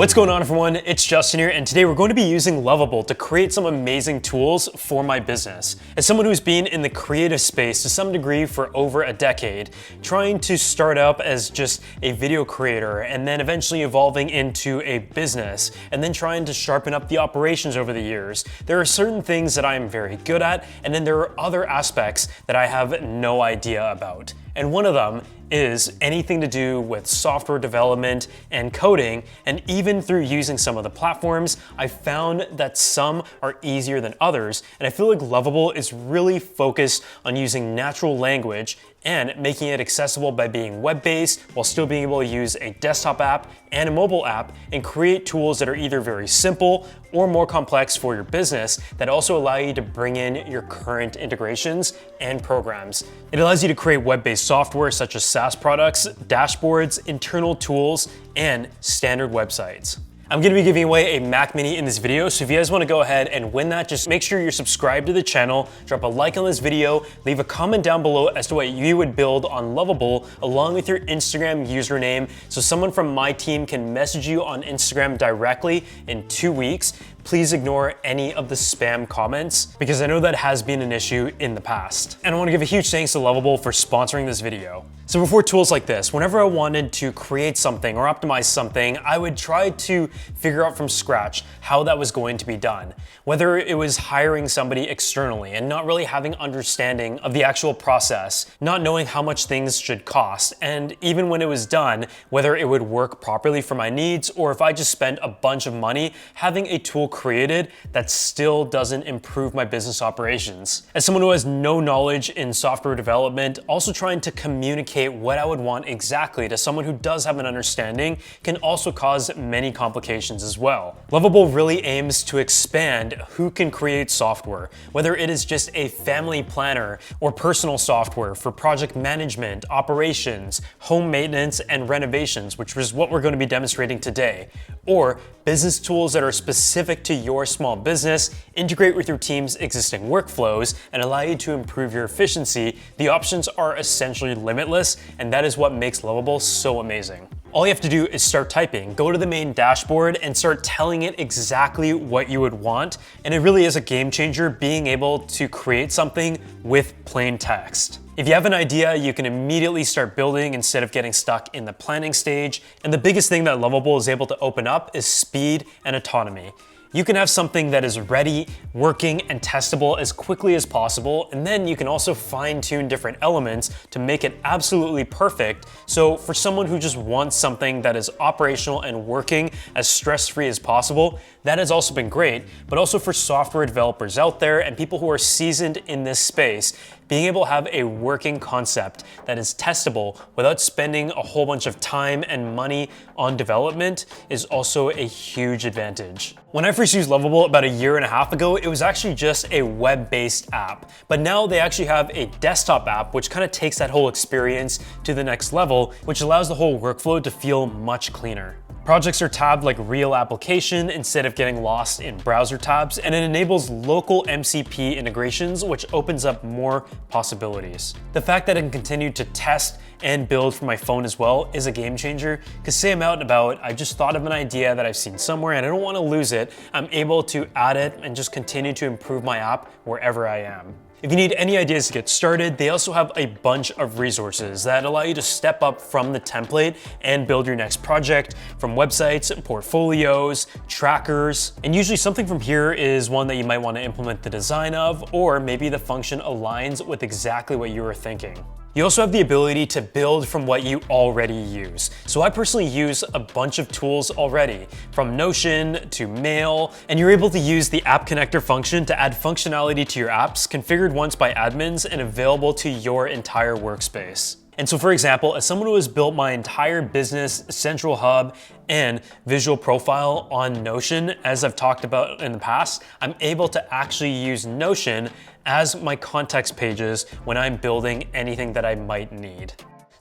What's going on, everyone? It's Justin here, and today we're going to be using Lovable to create some amazing tools for my business. As someone who's been in the creative space to some degree for over a decade, trying to start up as just a video creator and then eventually evolving into a business and then trying to sharpen up the operations over the years, there are certain things that I am very good at, and then there are other aspects that I have no idea about. And one of them is anything to do with software development and coding, and even through using some of the platforms, I found that some are easier than others, and I feel like Lovable is really focused on using natural language and making it accessible by being web-based while still being able to use a desktop app and a mobile app and create tools that are either very simple or more complex for your business that also allow you to bring in your current integrations and programs. It allows you to create web-based software such as SaaS products, dashboards, internal tools, and standard websites. I'm gonna be giving away a Mac Mini in this video, so if you guys wanna go ahead and win that, just make sure you're subscribed to the channel, drop a like on this video, leave a comment down below as to what you would build on Lovable along with your Instagram username so someone from my team can message you on Instagram directly in 2 weeks. Please ignore any of the spam comments because I know that has been an issue in the past. And I wanna give a huge thanks to Lovable for sponsoring this video. So before tools like this, whenever I wanted to create something or optimize something, I would try to figure out from scratch how that was going to be done. Whether it was hiring somebody externally and not really having understanding of the actual process, not knowing how much things should cost, and even when it was done, whether it would work properly for my needs or if I just spent a bunch of money, having a tool created that still doesn't improve my business operations. As someone who has no knowledge in software development, also trying to communicate what I would want exactly to someone who does have an understanding can also cause many complications as well. Lovable really aims to expand who can create software, whether it is just a family planner or personal software for project management, operations, home maintenance, and renovations, which is what we're going to be demonstrating today, or business tools that are specific to your small business, integrate with your team's existing workflows, and allow you to improve your efficiency. The options are essentially limitless, and that is what makes Lovable so amazing. All you have to do is start typing, go to the main dashboard and start telling it exactly what you would want. And it really is a game changer being able to create something with plain text. If you have an idea, you can immediately start building instead of getting stuck in the planning stage. And the biggest thing that Lovable is able to open up is speed and autonomy. You can have something that is ready, working, and testable as quickly as possible, and then you can also fine-tune different elements to make it absolutely perfect. So for someone who just wants something that is operational and working as stress-free as possible, that has also been great, but also for software developers out there and people who are seasoned in this space, being able to have a working concept that is testable without spending a whole bunch of time and money on development is also a huge advantage. When I first used Lovable about 1.5 years ago, it was actually just a web-based app. But now they actually have a desktop app, which kind of takes that whole experience to the next level, which allows the whole workflow to feel much cleaner. Projects are tabbed like real application instead of getting lost in browser tabs, and it enables local MCP integrations, which opens up more possibilities. The fact that I can continue to test and build from my phone as well is a game changer, because say I'm out and about, I just thought of an idea that I've seen somewhere and I don't want to lose it, I'm able to add it and just continue to improve my app wherever I am. If you need any ideas to get started, they also have a bunch of resources that allow you to step up from the template and build your next project, from websites, portfolios, trackers. And usually something from here is one that you might want to implement the design of, or maybe the function aligns with exactly what you were thinking. You also have the ability to build from what you already use. So I personally use a bunch of tools already, from Notion to Mail, and you're able to use the app connector function to add functionality to your apps configured once by admins and available to your entire workspace. And so for example, as someone who has built my entire business central hub and visual profile on Notion, as I've talked about in the past, I'm able to actually use Notion as my context pages when I'm building anything that I might need.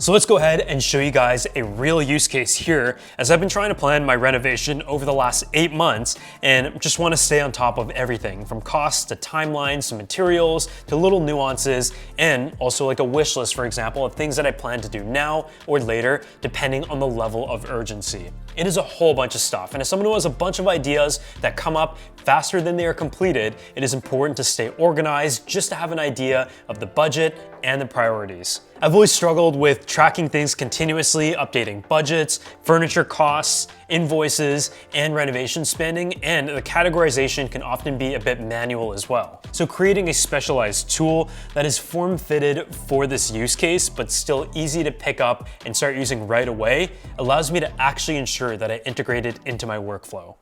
So let's go ahead and show you guys a real use case here, as I've been trying to plan my renovation over the last 8 months and just want to stay on top of everything from costs to timelines to materials to little nuances, and also like a wish list, for example, of things that I plan to do now or later depending on the level of urgency. It is a whole bunch of stuff, and as someone who has a bunch of ideas that come up faster than they are completed, it is important to stay organized just to have an idea of the budget and the priorities. I've always struggled with tracking things continuously, updating budgets, furniture costs, invoices, and renovation spending, and the categorization can often be a bit manual as well. So creating a specialized tool that is form-fitted for this use case, but still easy to pick up and start using right away, allows me to actually ensure that I integrate it into my workflow.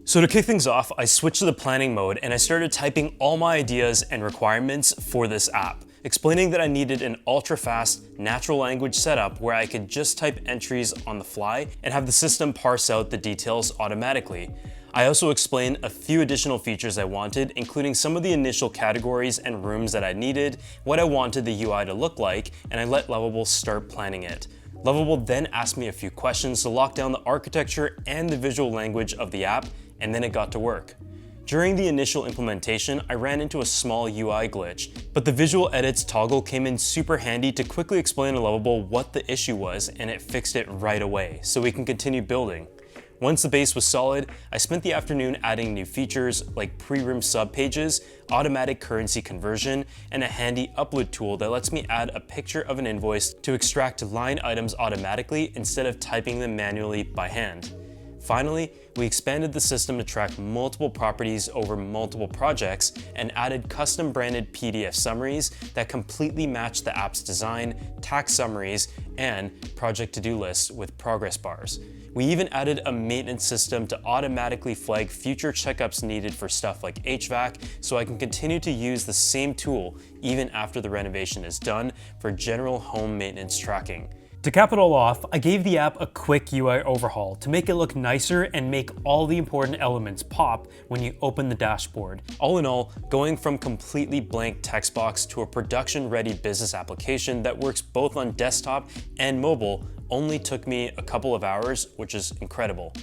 So to kick things off, I switched to the planning mode and I started typing all my ideas and requirements for this app, explaining that I needed an ultra-fast natural language setup where I could just type entries on the fly and have the system parse out the details automatically. I also explained a few additional features I wanted, including some of the initial categories and rooms that I needed, what I wanted the UI to look like, and I let Lovable start planning it. Lovable then asked me a few questions to lock down the architecture and the visual language of the app, and then it got to work. During the initial implementation, I ran into a small UI glitch, but the visual edits toggle came in super handy to quickly explain to Lovable what the issue was, and it fixed it right away, so we can continue building. Once the base was solid, I spent the afternoon adding new features like pre-room subpages, automatic currency conversion, and a handy upload tool that lets me add a picture of an invoice to extract line items automatically instead of typing them manually by hand. Finally, we expanded the system to track multiple properties over multiple projects and added custom branded PDF summaries that completely match the app's design, tax summaries, and project to-do lists with progress bars. We even added a maintenance system to automatically flag future checkups needed for stuff like HVAC, so I can continue to use the same tool even after the renovation is done for general home maintenance tracking. To cap it all off, I gave the app a quick UI overhaul to make it look nicer and make all the important elements pop when you open the dashboard. All in all, going from completely blank text box to a production-ready business application that works both on desktop and mobile only took me a couple of hours, which is incredible.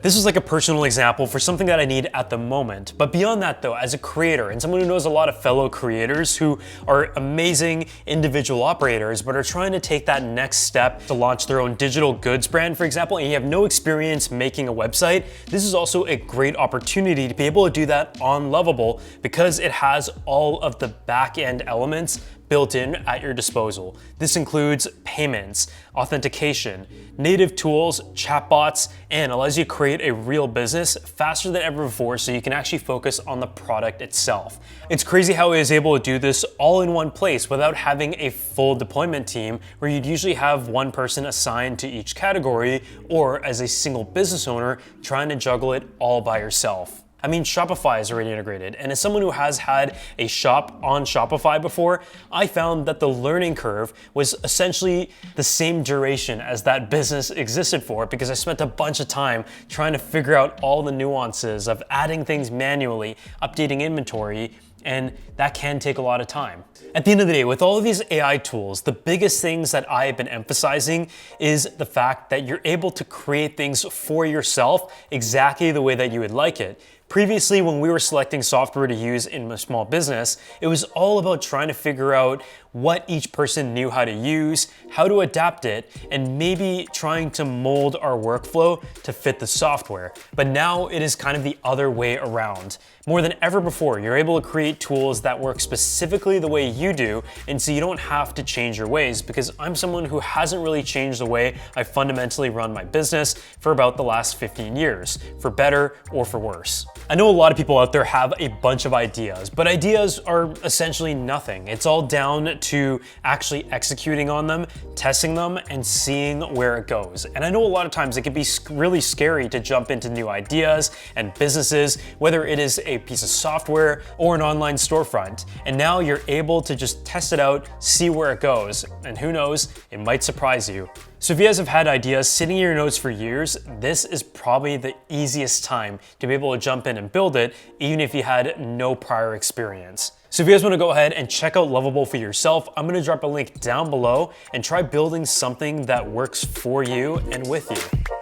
This is like a personal example for something that I need at the moment. But beyond that though, as a creator and someone who knows a lot of fellow creators who are amazing individual operators, but are trying to take that next step to launch their own digital goods brand, for example, and you have no experience making a website, this is also a great opportunity to be able to do that on Lovable because it has all of the back-end elements built in at your disposal. This includes payments, authentication, native tools, chatbots, and allows you to create a real business faster than ever before so you can actually focus on the product itself. It's crazy how it is able to do this all in one place without having a full deployment team where you'd usually have one person assigned to each category, or as a single business owner trying to juggle it all by yourself. I mean, Shopify is already integrated, and as someone who has had a shop on Shopify before, I found that the learning curve was essentially the same duration as that business existed for because I spent a bunch of time trying to figure out all the nuances of adding things manually, updating inventory, and that can take a lot of time. At the end of the day, with all of these AI tools, the biggest things that I have been emphasizing is the fact that you're able to create things for yourself exactly the way that you would like it. Previously, when we were selecting software to use in a small business, it was all about trying to figure out what each person knew how to use, how to adapt it, and maybe trying to mold our workflow to fit the software. But now it is kind of the other way around. More than ever before, you're able to create tools that work specifically the way you do, and so you don't have to change your ways, because I'm someone who hasn't really changed the way I fundamentally run my business for about the last 15 years, for better or for worse. I know a lot of people out there have a bunch of ideas, but ideas are essentially nothing. It's all down to actually executing on them, testing them, and seeing where it goes. And I know a lot of times it can be really scary to jump into new ideas and businesses, whether it is a piece of software or an online storefront. And now you're able to just test it out, see where it goes, and who knows, it might surprise you. So if you guys have had ideas sitting in your notes for years, this is probably the easiest time to be able to jump in and build it, even if you had no prior experience. So if you guys wanna go ahead and check out Lovable for yourself, I'm gonna drop a link down below and try building something that works for you and with you.